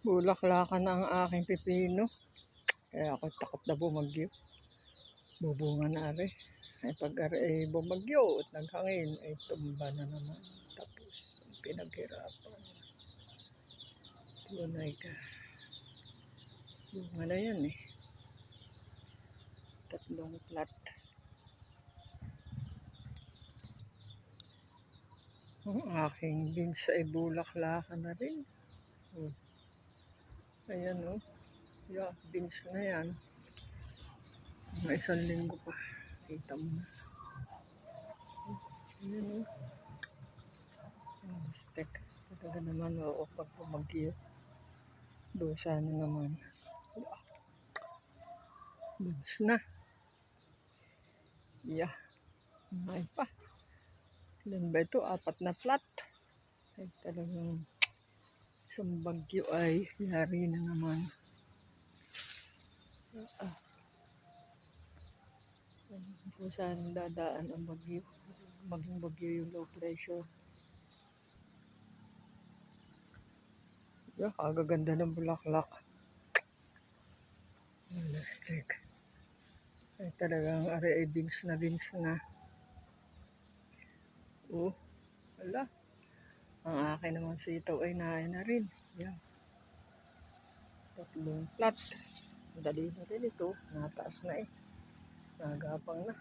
Bulaklakan na ang aking pipino. Kaya ako takot na bumagyo. Bubunga na ari. Ay pag ari ay bumagyo at naghangin ay tumba na naman. Tapos pinaghirapan. Tunay ka. Bunga na yan eh. 3 plat. Ang aking beans ay bulaklakan na rin. Ayan o. Yeah, beans na yan. Mga 1 linggo pa. Kita mo na. Ayan o. Stick. Talaga naman oo pag bumagyo. Dosa na naman. Beans na. Yeah. May pa. Ilan ba ito? 4 na plat. Ay talagang isang bagyo ay yari na naman. Kung saan dadaan ang bagyo. Maging bagyo yung low pressure. Yeah, kagaganda ng bulaklak. Stick. Ay talagang ari ay beans na. Oh, wala. Ang akin naman sitaw ay nain na rin. Yan. 3 plat. Dali na rin ito. Nataas na eh. Nagapang na.